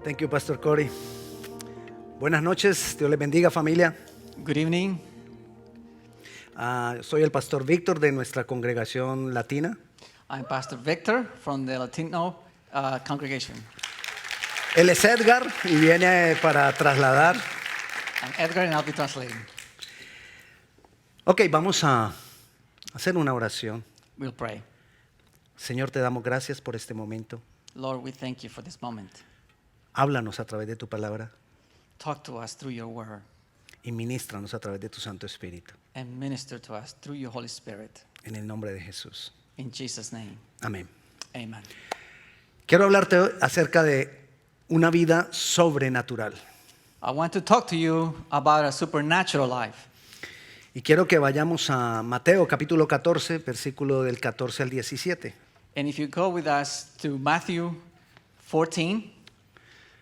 Thank you, Pastor Corey. Buenas noches, Dios les bendiga, familia. Good evening. Soy el Pastor Víctor de nuestra congregación latina. I'm Pastor Victor from the Latino congregation. Él es Edgar y viene para trasladar. I'm Edgar and I'll be translating. Ok, vamos a hacer una oración. We'll pray. Señor, te damos gracias por este momento. Lord, we thank you for this moment. Háblanos a través de tu palabra Talk to us through your word y ministranos a través de tu Santo Espíritu. and minister to us through your Holy Spirit. En el nombre de Jesús. In Jesus' name, Amén. amen. Quiero hablarte acerca de una vida sobrenatural. I want to talk to you about a supernatural life. Y quiero que vayamos a Mateo capítulo 14, versículo del 14 al 17. And if you go with us to Matthew 14,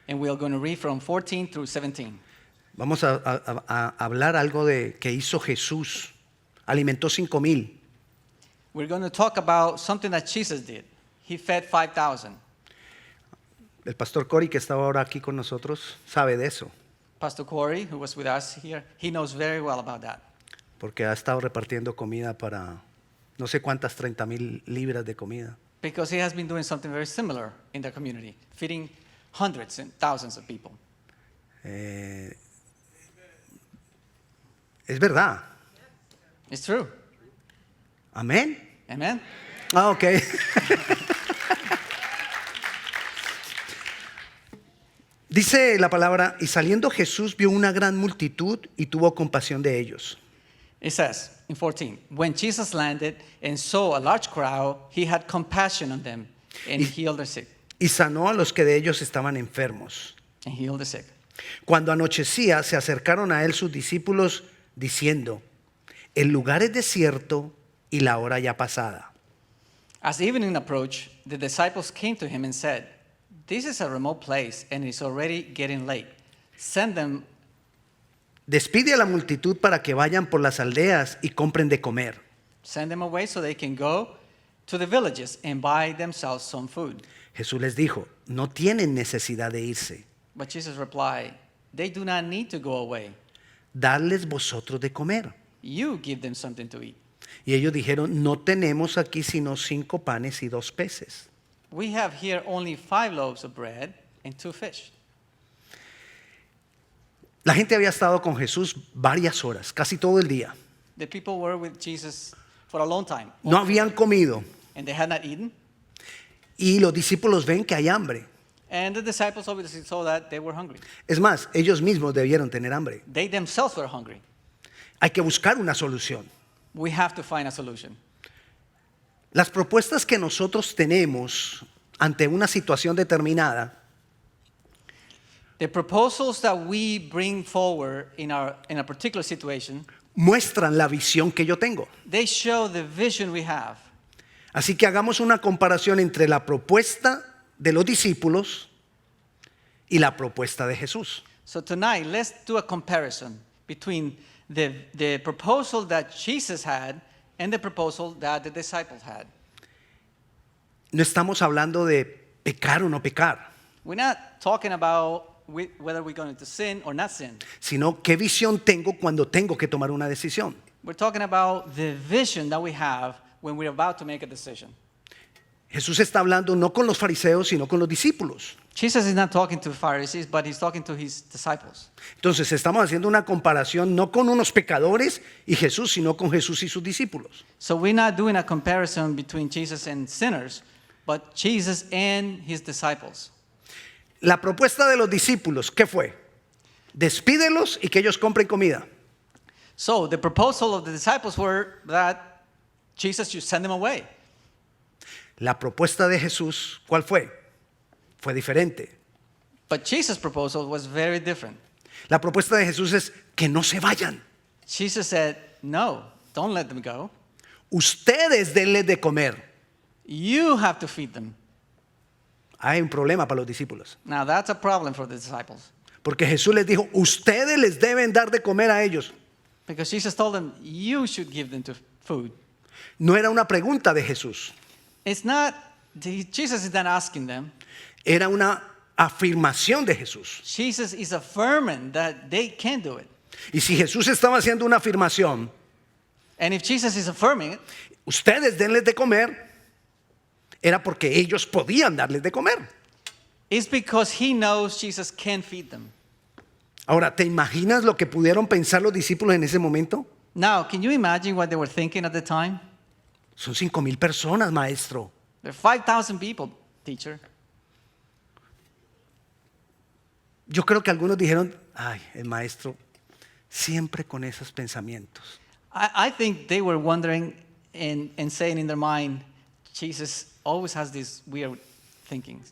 and we are going to read from 14 through 17. Vamos a hablar algo de que hizo Jesús. Alimentó 5,000. We're going to talk about something that Jesus did. He fed 5,000. El pastor Cory, que estaba ahora aquí con nosotros, sabe de eso, Pastor Corey, who was with us here, he knows very well about that. porque ha estado repartiendo comida para no sé cuántas 30,000 libras de comida. Because he has been doing something very similar in the community, feeding hundreds and thousands of people. Es verdad. It's true. Amén. Amen? Ok. Dice la palabra, y saliendo Jesús vio una gran multitud y tuvo compasión de ellos. It says in 14, when Jesus landed and saw a large crowd, he had compassion on them and healed the sick. Y sanó a los que de ellos estaban enfermos. And healed the sick. Cuando anochecía, se acercaron a él sus discípulos diciendo, el lugar es desierto y la hora ya pasada. As evening approached, the disciples came to him and said, this is a remote place and it's already getting late. Send them Despide a la multitud para que vayan por las aldeas y compren de comer. away so they can go to the villages and buy themselves some food. Jesús les dijo, no tienen necesidad de irse. But Jesus replied, they do not need to go away. Dadles vosotros de comer. You give them something to eat. Y ellos dijeron, no tenemos aquí sino 5 panes y 2 peces. We have here only 5 loaves of bread and 2 fish. La gente había estado con Jesús varias horas, casi todo el día. The people were with Jesus for a long time. No habían comido. And they had not eaten. Y los discípulos ven que hay hambre. And the disciples obviously saw that they were hungry. Es más, ellos mismos debieron tener hambre. They themselves were hungry. Hay que buscar una solución. We have to find a solution. Las propuestas que nosotros tenemos ante una situación determinada The proposals that we bring forward in a particular situation, muestran la visión que yo tengo. they show the vision we have. Así que hagamos una comparación entre la propuesta de los discípulos y la propuesta de Jesús. So tonight, let's do a comparison between the proposal that Jesus had and the proposal that the disciples had. No estamos hablando de pecar o no pecar, We're not talking about whether we're going to sin or not sin. sino qué visión tengo cuando tengo que tomar una decisión. We're talking about the vision that we have when we're about to make a decision. Jesús está hablando no con los fariseos, sino con los discípulos. Jesus is not talking to Pharisees, but he's talking to his disciples. Entonces estamos haciendo una comparación no con unos pecadores y Jesús, sino con Jesús y sus discípulos. So we're not doing a comparison between Jesus and sinners, but Jesus and his disciples. La propuesta de los discípulos, ¿qué fue? Despídelos y que ellos compren comida. So the proposal of the disciples were that Jesus should send them away. La propuesta de Jesús, ¿cuál fue? Fue diferente. But Jesus' proposal was very different. La propuesta de Jesús es que no se vayan. Jesus said, no, don't let them go. Ustedes denles de comer. You have to feed them. Hay un problema para los discípulos. Now that's a problem for the disciples. Porque Jesús les dijo, ustedes les deben dar de comer a ellos. Because Jesus told them, you should give them to food. No era una pregunta de Jesús. It's not, Jesus is not asking them. Era una afirmación de Jesús. Jesus is affirming that they can do it. Y si Jesús estaba haciendo una afirmación, And if Jesus is affirming it, ustedes denles de comer, era porque ellos podían darles de comer. it's because he knows Jesus can feed them. Ahora, ¿te imaginas lo que pudieron pensar los discípulos en ese momento? Now, can you imagine what they were thinking at the time? Son 5,000 personas, maestro. There are 5,000 people, teacher. Yo creo que algunos dijeron, ay, el maestro siempre con esos pensamientos. I think they were wondering and saying in their mind, Jesus always has these weird thinkings.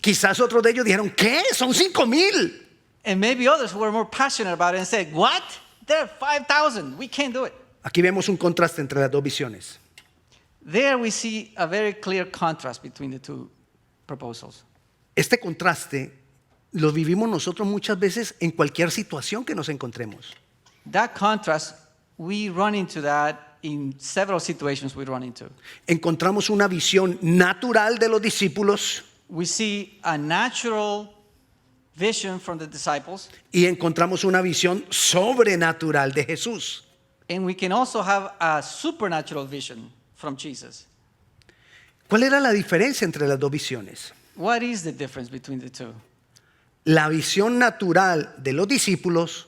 Quizás otros de ellos dijeron, ¿qué? Son 5,000. And maybe others were more passionate about it and said, what? There are 5,000. We can't do it. Aquí vemos un contraste entre las dos visiones. There we see a very clear contrast between the two proposals. Este contraste lo vivimos nosotros muchas veces en cualquier situación que nos encontremos. That contrast, we run into that in several situations we run into. Encontramos una visión natural de los discípulos We see a natural vision from the disciples, y encontramos una visión sobrenatural de Jesús. and we can also have a supernatural vision from Jesus. ¿Cuál era la diferencia entre las dos visiones? What is the difference between the two? La visión natural de los discípulos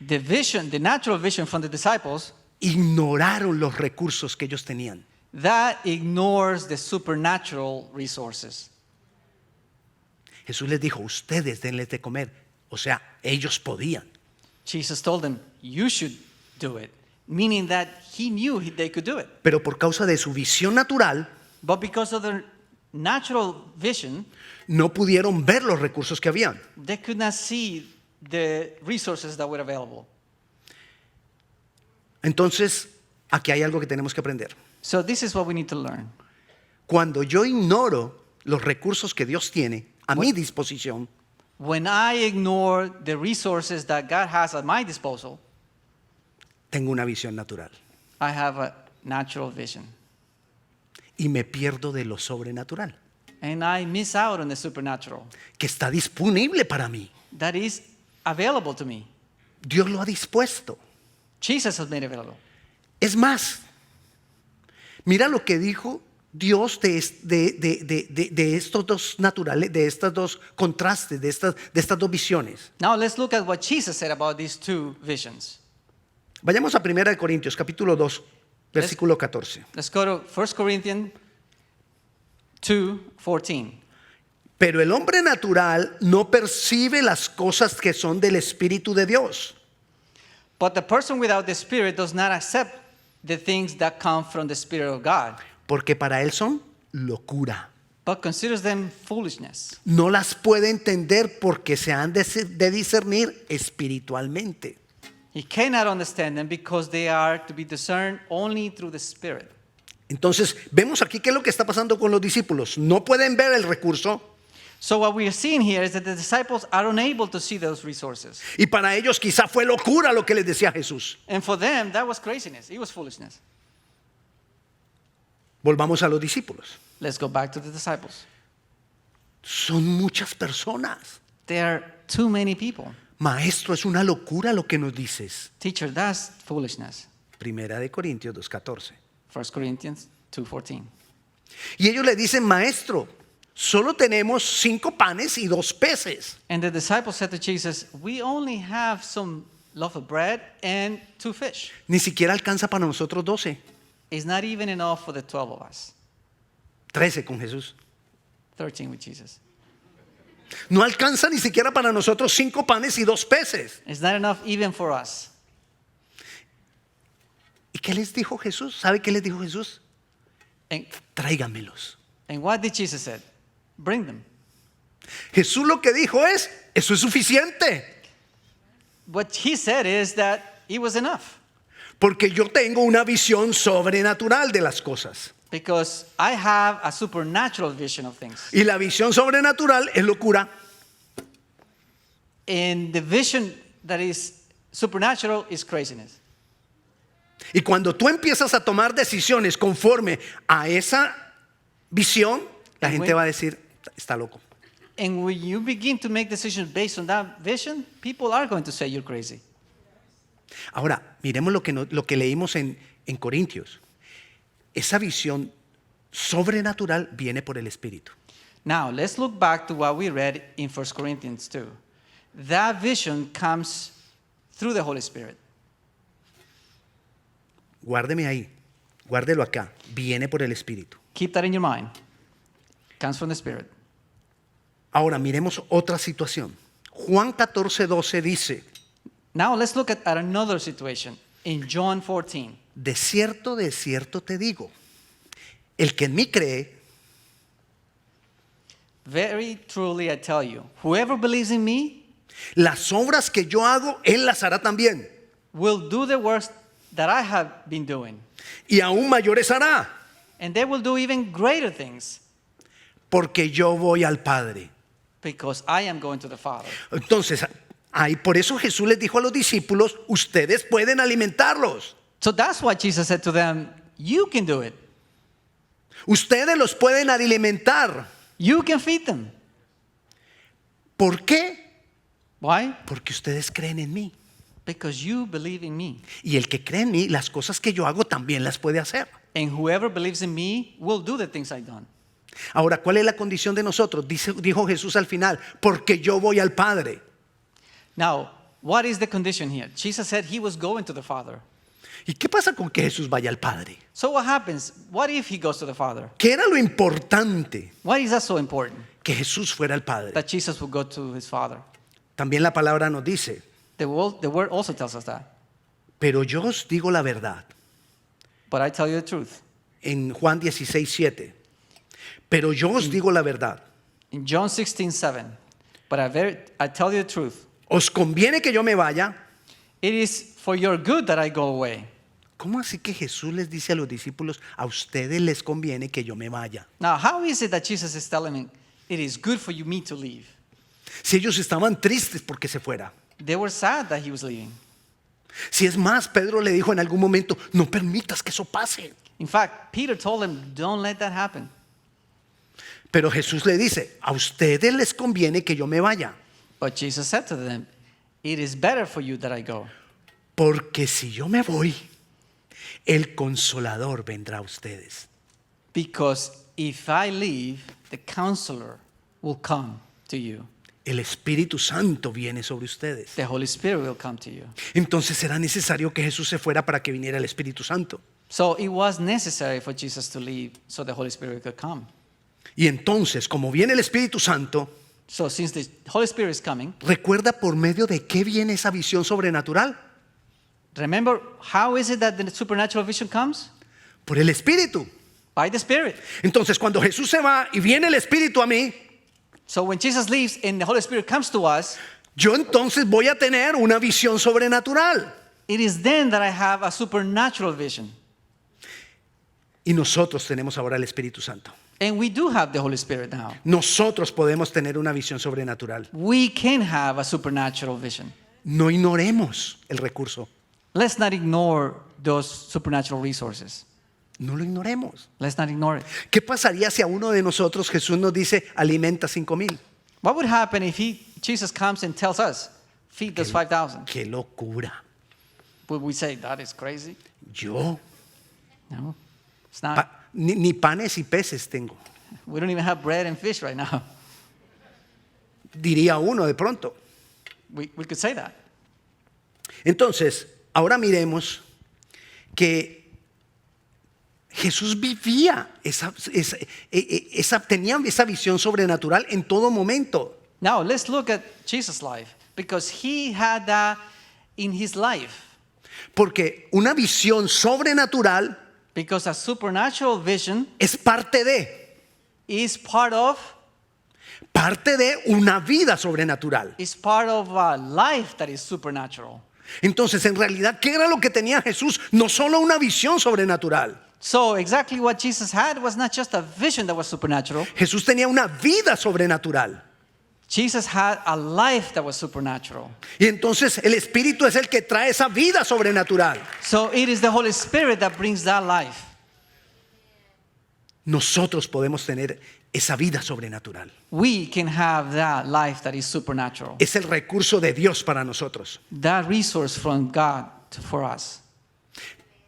The vision, the natural vision from the disciples, ignoraron los recursos que ellos tenían. that ignores the supernatural resources. Jesús les dijo, ustedes denles de comer. O sea, ellos podían. Jesus told them, you should do it, meaning that he knew they could do it. Pero por causa de su visión natural, But because of their natural vision, no pudieron ver los recursos que habían. they could not see the resources that were available. Entonces, aquí hay algo que tenemos que aprender. So this is what we need to learn. Cuando yo ignoro los recursos que Dios tiene a mi disposición, When I ignore the resources that God has at my disposal, tengo una visión natural I have a natural vision. y me pierdo de lo sobrenatural, And I miss out on the supernatural que está disponible para mí. that is available to me. Dios lo ha dispuesto. Jesus has made available. Es más, mira lo que dijo Dios de estos dos naturales, de estos dos contrastes, de estas dos visiones. Now let's look at what Jesus said about these two visions. Vayamos a 1 Corintios, capítulo 2, versículo 14. Let's go to 1 Corinthians 2:14. Pero el hombre natural no percibe las cosas que son del Espíritu de Dios, But the person without the Spirit does not accept the things that come from the Spirit of God, porque para él son locura. but considers them foolishness. No las puede entender porque se han de discernir espiritualmente. He cannot understand them because they are to be discerned only through the Spirit. Entonces, vemos aquí qué es lo que está pasando con los discípulos. No pueden ver el recurso So what we are seeing here is that the disciples are unable to see those resources. y para ellos quizá fue locura lo que les decía Jesús. And for them, that was craziness. It was foolishness. Volvamos a los discípulos. Let's go back to the disciples. Son muchas personas. There are too many people. Maestro, es una locura lo que nos dices. Teacher, that's foolishness. Primera de Corintios 2:14. 1 Corinthians 2:14. Y ellos le dicen, maestro, solo tenemos 5 panes y 2 peces. And the disciples said to Jesus, we only have some loaf of bread and 2 fish. Ni siquiera alcanza para nosotros 12. It's not even enough for the 12 of us. 13 con Jesús. 13 with Jesus. No alcanza ni siquiera para nosotros 5 panes y 2 peces. It's not enough even for us. ¿Y qué les dijo Jesús? ¿Sabe qué les dijo Jesús? And, Tráigamelos. and what did Jesus say? Bring them. Jesús lo que dijo es, eso es suficiente. What he said is that it was enough. Porque yo tengo una visión sobrenatural de las cosas. Because I have a supernatural vision of things. Y la visión sobrenatural es locura. And the vision that is supernatural is craziness. Y cuando tú empiezas a tomar decisiones conforme a esa visión, la gente va a decir, está loco. And when you begin to make decisions based on that vision, people are going to say you're crazy. Ahora, miremos lo que leímos en Corintios. Esa visión sobrenatural viene por el Espíritu. Now, let's look back to what we read in 1 Corinthians 2. That vision comes through the Holy Spirit. Guárdeme ahí, guárdelo acá. Viene por el Espíritu. Keep that in your mind. Comes from the Spirit. Ahora, miremos otra situación. Juan 14:12 dice, Now, let's look at another situation in John 14. de cierto te digo, el que en mí cree, Very truly I tell you, whoever believes in me las obras que yo hago, él las hará también. will do the works that I have been doing. Y aún mayores hará, And they will do even greater things porque yo voy al Padre. because I am going to the Father. Entonces, ahí por eso Jesús les dijo a los discípulos, ustedes pueden alimentarlos. So that's why Jesus said to them, you can do it. Ustedes los pueden alimentar. You can feed them. ¿Por qué? Why? Porque ustedes creen en mí. Because you believe in me. Y el que cree en mí, las cosas que yo hago también las puede hacer. And whoever believes in me will do the things I've done. Ahora, ¿cuál es la condición de nosotros? Dijo Jesús al final, porque yo voy al Padre. Now, what is the condition here? Jesus said he was going to the Father. ¿Y qué pasa con que Jesús vaya al Padre? So what happens? What if he goes to the Father? ¿Qué era lo importante? Why is that so important? Que Jesús fuera al Padre. That Jesus will go to his Father. También la palabra nos dice, The word also tells us that. pero yo os digo la verdad. But I tell you the truth. En Juan 16:7. Pero yo os digo la verdad. In John 16:7. But I tell you the truth. Os conviene que yo me vaya. It is for your good that I go away. ¿Cómo así que Jesús les dice a los discípulos, a ustedes les conviene que yo me vaya? Now, how is it that Jesus is telling me it is good for you me to leave? Si ellos estaban tristes porque se fuera. They were sad that he was leaving. Si es más, Pedro le dijo en algún momento, no permitas que eso pase. In fact, Peter told him, don't let that happen. Pero Jesús le dice, a ustedes les conviene que yo me vaya. But Jesus said to them, it is better for you that I go. Porque si yo me voy, el Consolador vendrá a ustedes. Because if I leave, the counselor will come to you. El Espíritu Santo viene sobre ustedes. The Holy Spirit will come to you. Entonces será necesario que Jesús se fuera para que viniera el Espíritu Santo. So it was necessary for Jesus to leave so the Holy Spirit could come. Y entonces, como viene el Espíritu Santo, So since the Holy Spirit is coming, ¿recuerda por medio de qué viene esa visión sobrenatural? remember how is it that the supernatural vision comes? Por el Espíritu. By the Spirit. Entonces, cuando Jesús se va y viene el Espíritu a mí, So when Jesus leaves and the Holy Spirit comes to us, yo entonces voy a tener una visión sobrenatural. it is then that I have a supernatural vision. Y nosotros tenemos ahora el Espíritu Santo. And we do have the Holy Spirit now. Nosotros podemos tener una visión sobrenatural. We can have a supernatural vision. No ignoremos el recurso. Let's not ignore those supernatural resources. No lo ignoremos. Let's not ignore it. ¿Qué pasaría si a uno de nosotros Jesús nos dice, alimenta 5,000? What would happen if Jesus comes and tells us, feed those 5,000? ¡Qué locura! Would we say, that is crazy? Yo, No, it's not. ni panes y peces tengo. We don't even have bread and fish right now. Diría uno de pronto. We could say that. Entonces, ahora miremos que Jesús vivía tenía esa visión sobrenatural en todo momento. Now, let's look at Jesus' life, because he had that in his life. Porque una visión sobrenatural Because a supernatural vision es parte is part of una vida sobrenatural. a life that is supernatural. Entonces, en realidad, ¿qué era lo que tenía Jesús? No solo una visión sobrenatural. So exactly what Jesus had was not just a vision that was supernatural. Jesús tenía una vida sobrenatural. Jesus had a life that was supernatural. Y entonces el Espíritu es el que trae esa vida sobrenatural. So it is the Holy Spirit that brings that life. Nosotros podemos tener esa vida sobrenatural. we can have that life that is supernatural. Es el recurso de Dios para nosotros. That resource from God for us.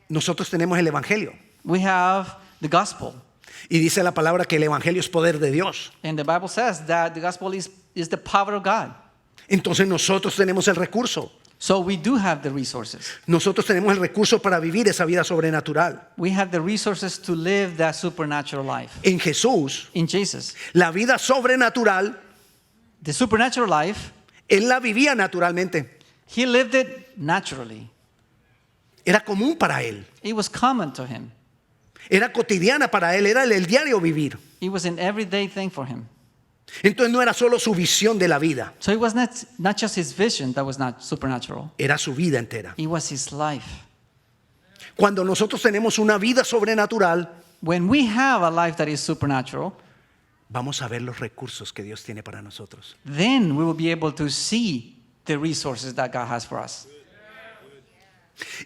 Nosotros tenemos el Evangelio. We have the gospel. Y dice la palabra que el Evangelio es poder de Dios. And the Bible says that the gospel is the power of God. Entonces nosotros tenemos el recurso. So we do have the resources. Nosotros tenemos el recurso para vivir esa vida sobrenatural. We have the resources to live that supernatural life. En Jesús, In Jesus, la vida sobrenatural, the supernatural life, Él la vivía naturalmente. he lived it naturally. Era común para Él. It was common to him. Era cotidiana para Él. Era el diario vivir. It was an everyday thing for him. Entonces no era solo su visión de la vida. So it was not just his vision that was not supernatural. Era su vida entera. It was his life. Cuando nosotros tenemos una vida sobrenatural, When we have a life that is supernatural, vamos a ver los recursos que Dios tiene para nosotros. then we will be able to see the resources that God has for us.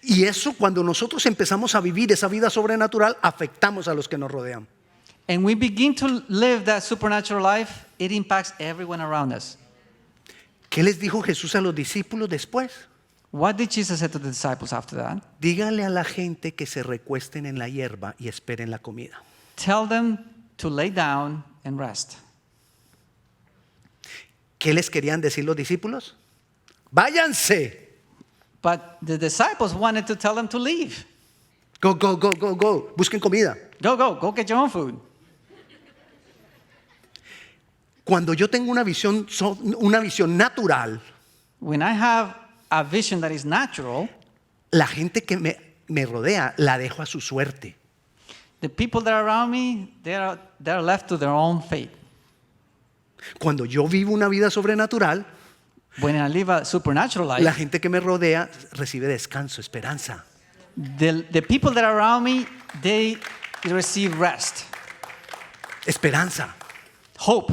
Y eso, cuando nosotros empezamos a vivir esa vida sobrenatural, afectamos a los que nos rodean. And we begin to live that supernatural life, it impacts everyone around us. ¿Qué les dijo Jesús a los discípulos después? What did Jesus say to the disciples after that? Díganle a la gente que se recuesten en la hierba y esperen la comida. Tell them to lay down and rest. ¿Qué les querían decir los discípulos? Váyanse. But the disciples wanted to tell them to leave. Go, go, go, go, go. Busquen comida. Go get your own food. Cuando yo tengo una visión natural, When I have a vision that is natural, la gente que me rodea la dejo a su suerte. the people that are around me, they're left to their own fate. Cuando yo vivo una vida sobrenatural, When I live a supernatural la life, gente que me rodea recibe descanso, esperanza. the people that are around me, they receive rest, Esperanza. hope.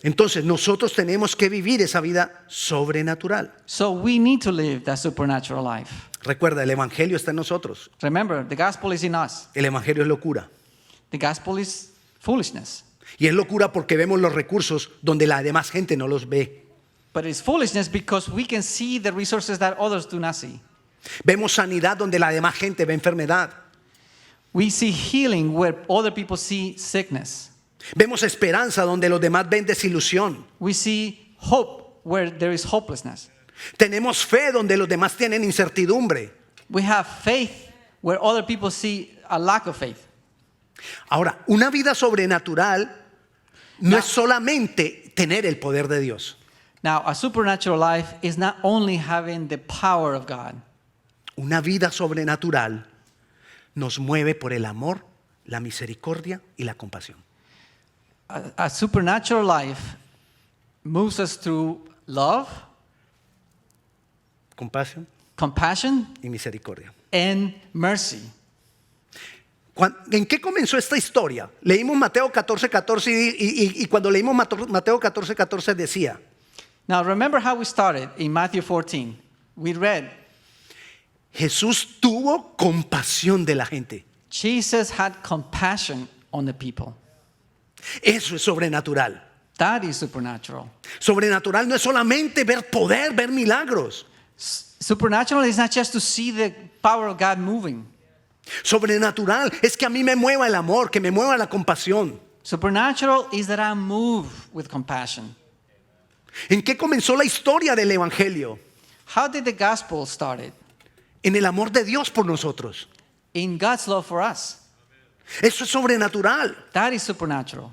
Entonces nosotros tenemos que vivir esa vida sobrenatural. So we need to live that supernatural life. Recuerda, el Evangelio está en nosotros. Remember, the gospel is in us. El Evangelio es locura. The gospel is foolishness. Y es locura porque vemos los recursos donde la demás gente no los ve. But it's foolishness because we can see the resources that others do not see. Vemos sanidad donde la demás gente ve enfermedad. We see healing where other people see sickness. Vemos esperanza donde los demás ven desilusión. We see hope where there is hopelessness. Tenemos fe donde los demás tienen incertidumbre. We have faith where other people see a lack of faith. Ahora, una vida sobrenatural no es solamente tener el poder de Dios. Now, a supernatural life is not only having the power of God. Una vida sobrenatural nos mueve por el amor, la misericordia y la compasión. A supernatural life moves us through love, Compasión compassion, y misericordia. and mercy. ¿En qué comenzó esta historia? Leímos Mateo 14:14 y cuando leímos Mateo 14:14 decía, Now, remember how we started in Matthew 14. We read, Jesús tuvo compasión de la gente. Jesus had compassion on the people. Eso es sobrenatural. That is supernatural. Sobrenatural no es solamente ver poder, ver milagros. Supernatural is not just to see the power of God moving. Sobrenatural es que a mí me mueva el amor, que me mueva la compasión. Supernatural is that I move with compassion. ¿En qué comenzó la historia del Evangelio? How did the gospel started? En el amor de Dios por nosotros. In God's love for us. Eso es sobrenatural. That is supernatural.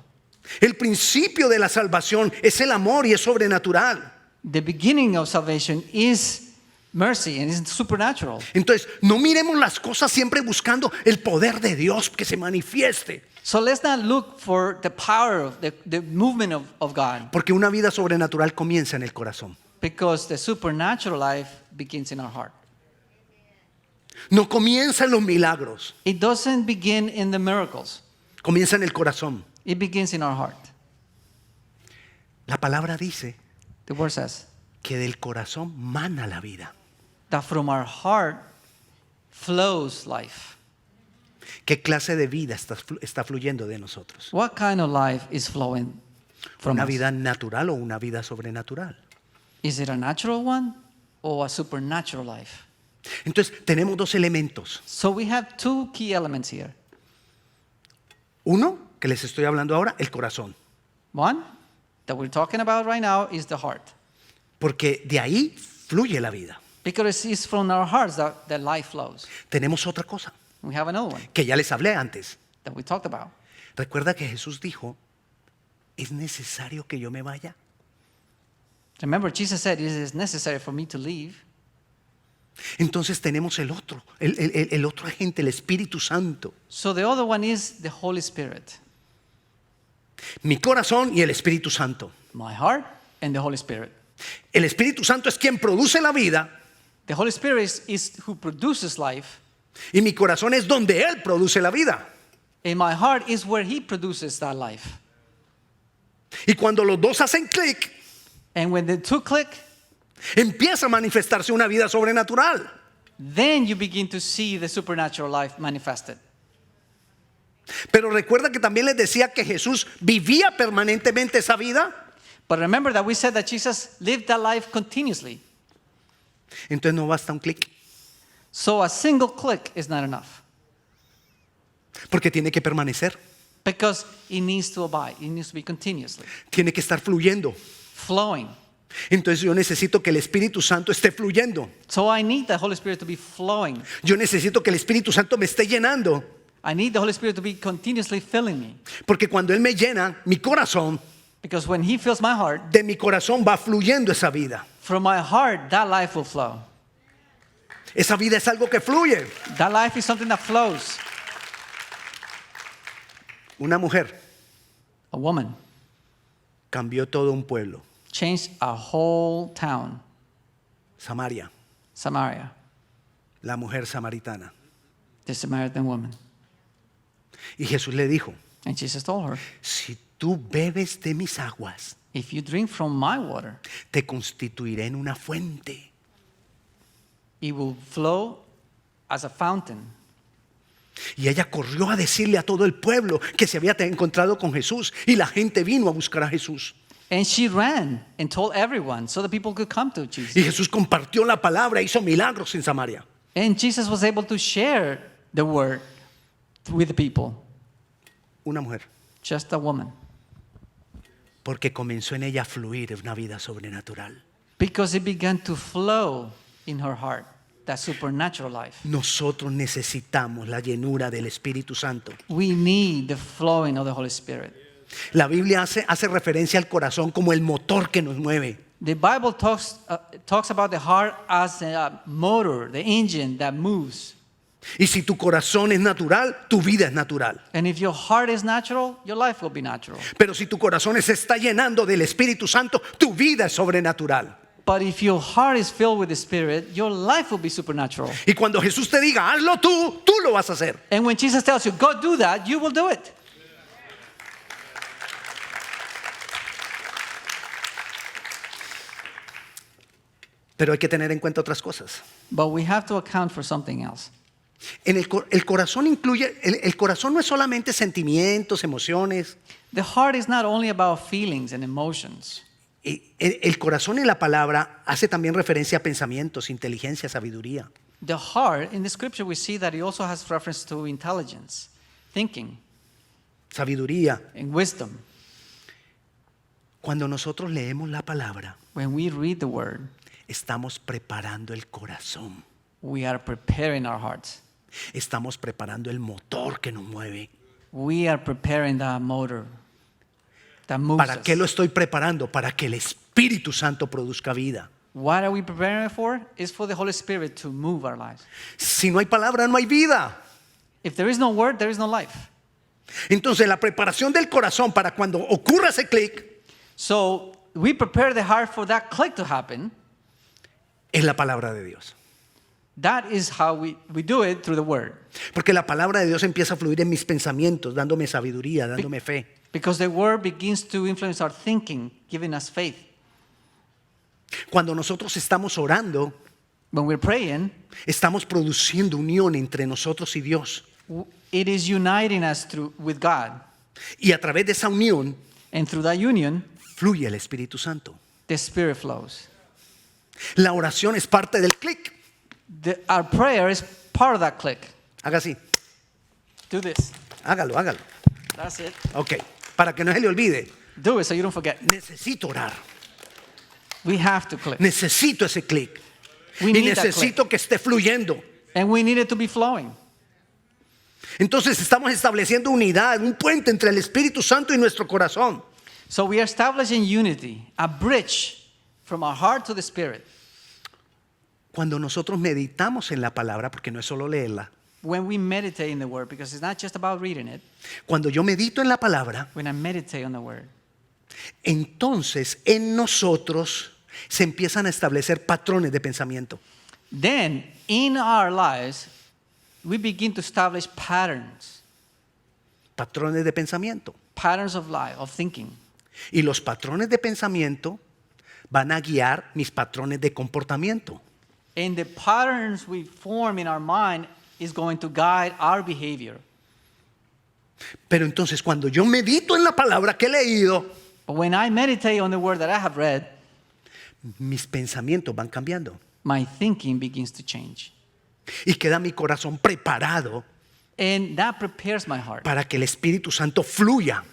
El principio de la salvación es el amor y es sobrenatural. The beginning of salvation is mercy and is supernatural. Entonces, no miremos las cosas siempre buscando el poder de Dios que se manifieste. So let's not look for the power of the movement of God, Porque una vida sobrenatural comienza en el corazón. because the supernatural life begins in our heart. No comienza en los milagros. It doesn't begin in the miracles. Comienza en el corazón. It begins in our heart. La palabra dice The word says que del corazón mana la vida. that from our heart flows life. ¿Qué clase de vida está fluyendo de nosotros? What kind of life is flowing from ¿Una us? vida natural o una vida sobrenatural? Is it a natural one or a supernatural life? Entonces, tenemos dos elementos. So we have two key elements here. Uno, que les estoy hablando ahora, el corazón. One that we're talking about right now is the heart. Porque de ahí fluye la vida. Because it's from our hearts that life flows. Tenemos otra cosa We have another one que ya les hablé antes. that we talked about. Recuerda que Jesús dijo, ¿es necesario que yo me vaya? Remember, Jesus said it is necessary for me to leave. Entonces tenemos el otro agente, el Espíritu Santo. So the other one is the Holy Spirit. Mi corazón y el Espíritu Santo. My heart and the Holy Spirit. El Espíritu Santo es quien produce la vida The Holy Spirit is who produces life, y mi corazón es donde Él produce la vida. and my heart is where He produces that life. Y cuando los dos hacen clic, And when the two click, empieza a manifestarse una vida sobrenatural. then you begin to see the supernatural life manifested. Pero recuerda que también les decía que Jesús vivía permanentemente esa vida. But remember that we said that Jesus lived that life continuously. Entonces no basta un clic, So a single click is not enough, porque tiene que permanecer, because it needs to abide. It needs to be continuously tiene que estar fluyendo. flowing. Entonces yo necesito que el Espíritu Santo esté fluyendo. So I need the Holy Spirit to be flowing. Yo necesito que el Espíritu Santo me esté llenando, I need the Holy Spirit to be continuously filling me. porque cuando Él me llena, mi corazón, Because when He fills my heart, de mi corazón va fluyendo esa vida. from my heart, that life will flow. Esa vida es algo que fluye. That life is something that flows. Una mujer A woman cambió todo un pueblo, changed a whole town, Samaria, Samaria, la mujer samaritana. the Samaritan woman. Y Jesús le dijo, And Jesus told her, si tú bebes de mis aguas, if you drink from my water, te constituiré en una fuente. it will flow as a fountain. Y ella corrió a decirle a todo el pueblo que se había encontrado con Jesús, y la gente vino a buscar a Jesús. And she ran and told everyone so the people could come to Jesus. Y Jesús compartió la palabra, hizo milagros en Samaria. And Jesus was able to share the word with the people, Una mujer, just a woman, porque comenzó en ella a fluir una vida sobrenatural. because it began to flow in her heart, that supernatural life. Nosotros necesitamos la llenura del Espíritu Santo. We need the flowing of the Holy Spirit. La Biblia hace referencia al corazón como el motor que nos mueve. The Bible talks about the heart as a motor, the engine that moves. Y si tu corazón es natural, tu vida es natural. And if your heart is natural, your life will be natural. Pero si tu corazón se está llenando del Espíritu Santo, tu vida es sobrenatural. But if your heart is filled with the Spirit, your life will be supernatural. Y cuando Jesús te diga, hazlo tú lo vas a hacer. And when Jesus tells you, go do that, you will do it. Pero hay que tener en cuenta otras cosas. But we have to account for something else. El corazón incluye, el corazón no es solamente sentimientos, emociones. The heart is not only about feelings and emotions. El corazón en la palabra hace también referencia a pensamientos, inteligencia, sabiduría. The heart, in the scripture, we see that it also has reference to intelligence, thinking, Sabiduría. and wisdom. Cuando nosotros leemos la palabra, When we read the word, estamos preparando el corazón. we are preparing our hearts. Estamos preparando el motor que nos mueve. We are preparing that motor that moves ¿Para us. qué lo estoy preparando? Para que el Espíritu Santo produzca vida. What are we preparing for? It's for the Holy Spirit to move our lives. Si no hay palabra, no hay vida. If there is no word, there is no life. Entonces la preparación del corazón para cuando ocurra ese clic So we prepare the heart for that click to happen. es la palabra de Dios. That is how we do it through the word. Porque la palabra de Dios empieza a fluir en mis pensamientos, dándome sabiduría, dándome fe. Because the word begins to influence our thinking, giving us faith. Cuando nosotros estamos orando, When we're praying, estamos produciendo unión entre nosotros y Dios. It is uniting us with God. Y a través de esa unión And through that union, fluye el Espíritu Santo. the Spirit flows. La oración es parte del clic. Our prayer is part of that click. Haga así. Do this. Hágalo, hágalo. That's it. Ok. Para que no se le olvide. Do it so you don't forget. Necesito orar. We have to click. Necesito ese clic. We Y need that necesito que esté fluyendo. And we need it to be flowing. Entonces estamos estableciendo unidad, un puente entre el Espíritu Santo y nuestro corazón. So we are establishing unity, a bridge from our heart to the Spirit. Cuando nosotros meditamos en la palabra, porque no es solo leerla. When we meditate in the Word, because it's not just about reading it, Cuando yo medito en la palabra, when I meditate on the Word, entonces en nosotros se empiezan a establecer patrones de pensamiento. then in our lives, we begin to establish patterns, Patrones de pensamiento. patterns of life, of thinking. Y los patrones de pensamiento van a guiar mis patrones de comportamiento. And the patterns we form in our mind is going to guide our behavior. Pero entonces cuando yo medito en la palabra que he leído, But when I meditate on the Word that I have read, mis pensamientos van cambiando. my thinking begins to change. Y queda mi corazón preparado And that prepares my heart para que el Espíritu Santo fluya.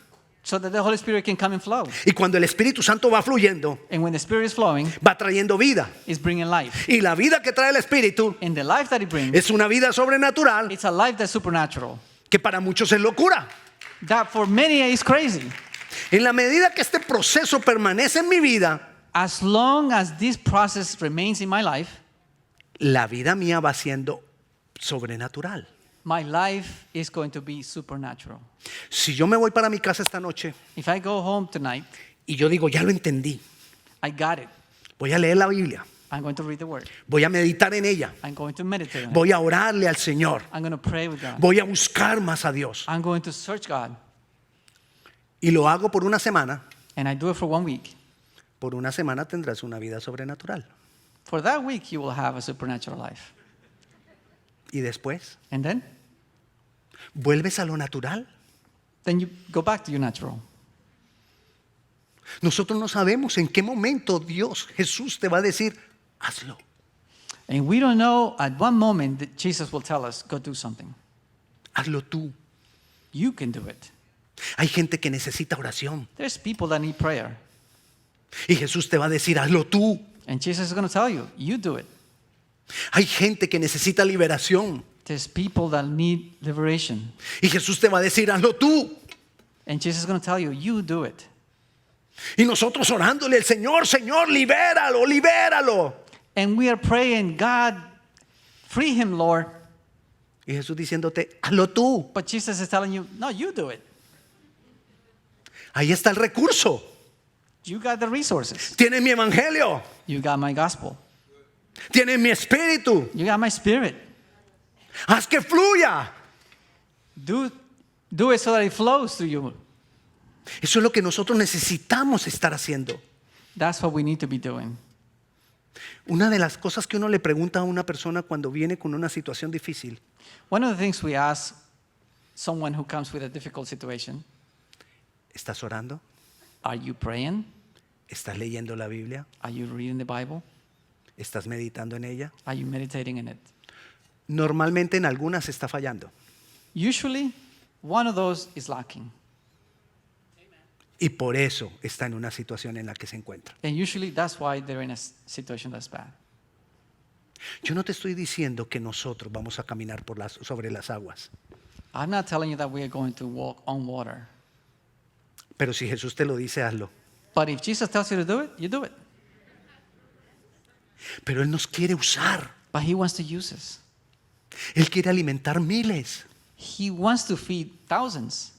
so that the Holy Spirit can come and flow. Y cuando el Espíritu Santo va fluyendo, And when the Spirit is flowing, va trayendo vida. it's bringing life. Y la vida que trae el Espíritu And the life that it brings, es una vida sobrenatural it's a life that's supernatural. que para muchos es locura. That for many is crazy. En la medida que este proceso permanece en mi vida, As long as this process remains in my life, la vida mía va siendo sobrenatural. my life is going to be supernatural. Si yo me voy para mi casa esta noche If I go home tonight, y yo digo, ya lo entendí, I got it. voy a leer la Biblia, I'm going to read the Word. voy a meditar en ella, I'm going to meditate on it. voy a orarle al Señor, I'm going to pray with God. voy a buscar más a Dios I'm going to search God. y lo hago por una semana, And I do it for 1 week. por una semana tendrás una vida sobrenatural. For that week, you will have a supernatural life. Y después, And vuelves a lo natural. then you go back to your natural. Nosotros no sabemos en qué momento Dios, Jesús te va a decir, hazlo. And we don't know at one moment that Jesus will tell us, go do something. Hazlo tú. You can do it. Hay gente que necesita oración. There's people that need prayer. Y Jesús te va a decir, hazlo tú. And Jesus is going to tell you, you do it. Hay gente que necesita liberación. There's people that need liberation. Y Jesús te va a decir, hazlo tú. And Jesus is going to tell you, you do it. Y nosotros orándole al Señor, Señor, libéralo, libéralo. And we are praying, God, free him, Lord. Y Jesús diciéndote, hazlo tú. But Jesus is telling you, no, you do it. Ahí está el recurso. You got the resources. Tienes mi evangelio. You got my gospel. Tienes mi espíritu. You got my spirit. Haz que fluya. Do it so that it flows through you. Eso es lo que nosotros necesitamos estar haciendo. That's what we need to be doing. Una de las cosas que uno le pregunta a una persona cuando viene con una situación difícil, One of the things we ask someone who comes with a difficult situation, ¿estás orando? are you praying? ¿Estás leyendo la Biblia? Are you reading the Bible? ¿Estás meditando en ella? Are you meditating in it? Normalmente en algunas está fallando. Usually, one of those is lacking. Y por eso está en una situación en la que se encuentra. And usually that's why they're in a situation that's bad. Yo no te estoy diciendo que nosotros vamos a caminar sobre las aguas. I'm not telling you that we are going to walk on water. Pero si Jesús te lo dice, hazlo. But if Jesus tells you to do it, you do it. Pero Él nos quiere usar. But he wants to use us. Él quiere alimentar miles. He wants to feed thousands.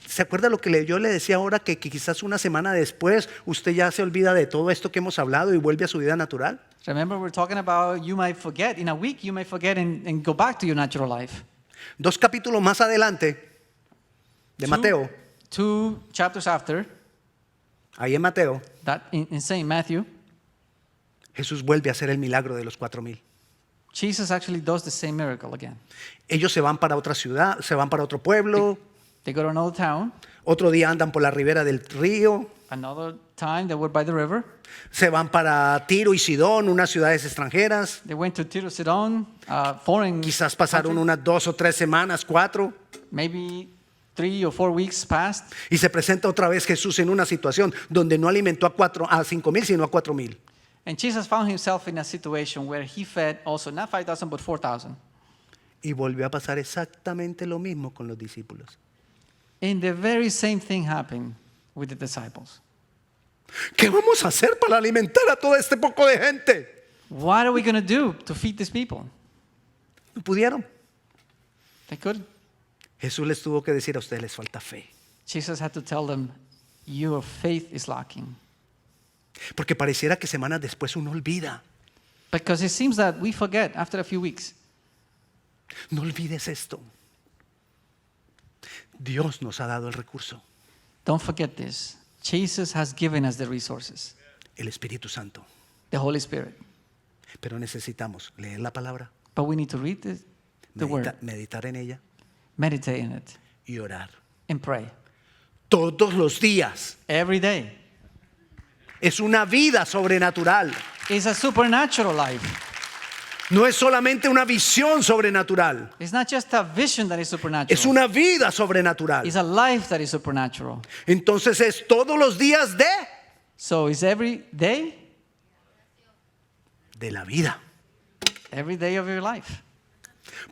¿Se acuerda lo que yo le decía ahora? Que quizás una semana después usted ya se olvida de todo esto que hemos hablado y vuelve a su vida natural. Remember, we're talking about you might forget. In a week, you might forget and go back to your natural life. 2 capítulos más adelante de Mateo, 2 chapters after, ahí en Mateo, that in St. Matthew, Jesús vuelve a hacer el milagro de los 4,000. Jesus actually does the same miracle again. Ellos se van para otra ciudad, se van para otro pueblo, They go to another town. otro día andan por la ribera del río, Another time they were by the river. se van para Tiro y Sidón, unas ciudades extranjeras. They went to Tiro Sidon, foreign Quizás pasaron country. unas 2 o 3 semanas, 4. Maybe 3 or 4 weeks passed. Y se presenta otra vez Jesús en una situación donde no alimentó a 5,000, sino a 4,000. And Jesus found himself in a situation where he fed also not 5,000 but 4,000. Y volvió a pasar exactamente lo mismo con los discípulos. And the very same thing happened with the disciples. ¿Qué vamos a hacer para alimentar a todo este poco de gente? What are we going to do to feed these people? No pudieron. They couldn't. Jesús les tuvo que decir: a ustedes les falta fe. Jesus had to tell them, your faith is lacking. Porque pareciera que semanas después uno olvida. Because it seems that we forget after a few weeks. No olvides esto. Dios nos ha dado el recurso, Don't forget this. Jesus has given us the resources, el Espíritu Santo. the Holy Spirit. Pero necesitamos leer la palabra, But we need to read the word, meditar en ella meditate in it, y orar. and pray. Todos los días. Every day. Es una vida sobrenatural. It's a supernatural life. No es solamente una visión sobrenatural. It's not just a vision that is supernatural. Es una vida sobrenatural. It's a life that is supernatural. Entonces es todos los días So it's every day de la vida. of your life.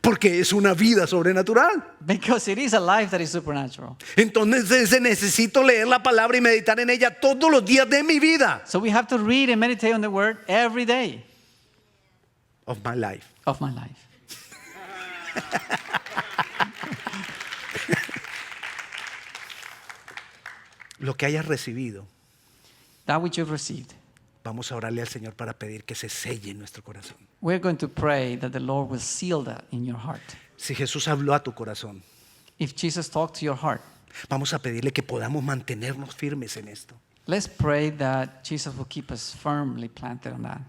Porque es una vida sobrenatural. Because it is a life that is supernatural. Entonces necesito leer la palabra y meditar en ella todos los días de mi vida. So we have to read and meditate on the word every day Of my life. of my life. Lo que hayas recibido, That which you've received. vamos a orarle al Señor para pedir que se selle en nuestro corazón. We're going to pray that the Lord will seal that in your heart. Si Jesús habló a tu corazón, If Jesus talked to your heart, vamos a pedirle que podamos mantenernos firmes en esto. let's pray that Jesus will keep us firmly planted on that.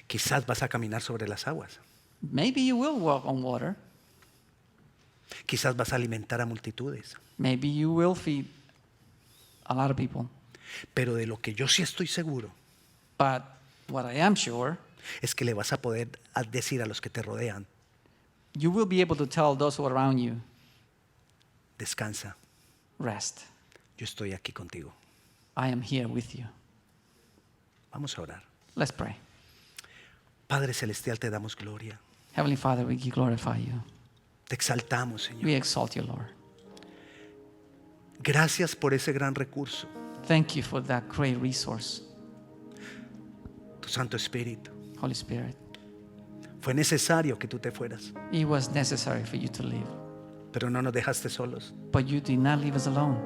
Quizás vas a caminar sobre las aguas. Maybe you will walk on water. Quizás vas a alimentar a multitudes. Maybe you will feed a lot of people. Pero de lo que yo sí estoy seguro But what I am sure, es que le vas a poder decir a los que te rodean: you will be able to tell those who are around you, descansa, rest. yo estoy aquí contigo. I am here with you. Vamos a orar. Let's pray. Padre Celestial, te damos gloria. Heavenly Father, we glorify you. Te exaltamos, We Señor. exalt you, Lord. Gracias por ese gran recurso, Thank you for that great resource, tu Santo Espíritu. Holy Spirit. Fue necesario que tú te fueras, It was necessary for you to live, pero no nos dejaste solos. but you did not leave us alone.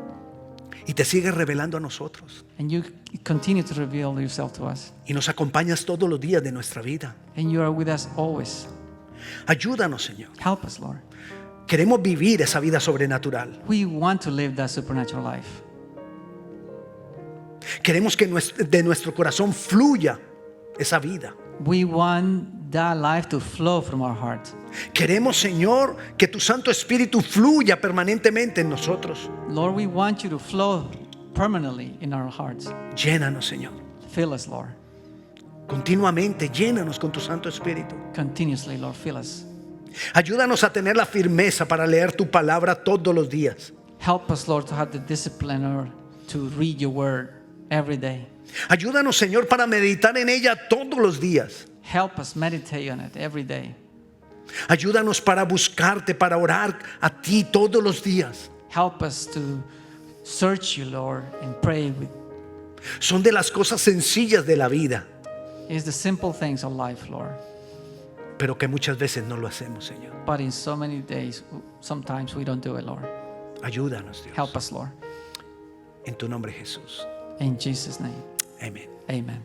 Y te sigues revelando a nosotros. And you continue to reveal yourself to us. Y nos acompañas todos los días de nuestra vida. And you are with us always. Ayúdanos, Señor. Help us, Lord. Queremos vivir esa vida sobrenatural. We want to live that supernatural life. Queremos que de nuestro corazón fluya esa vida. We want that life to flow from our heart. Queremos, Señor, que tu Santo Espíritu fluya permanentemente en nosotros. Lord, we want you to flow permanently in our hearts. Llénanos, Señor. Fill us, Lord. Continuamente, llénanos con tu Santo Espíritu. Continuously, Lord, fill us. Ayúdanos a tener la firmeza para leer tu palabra todos los días. Help us, Lord, to have the discipline, Lord, to read your word every day. Ayúdanos, Señor, para meditar en ella todos los días. Help us meditate on it every day. Ayúdanos para buscarte, para orar a ti todos los días. Help us to search you, Lord, and pray with. Son de las cosas sencillas de la vida, It's the simple things of life, Lord. pero que muchas veces no lo hacemos, Señor. But in so many days, sometimes we don't do it, Lord. Ayúdanos, Dios. Help us, Lord. En tu nombre, Jesús. In Jesus' name, Amén. amen.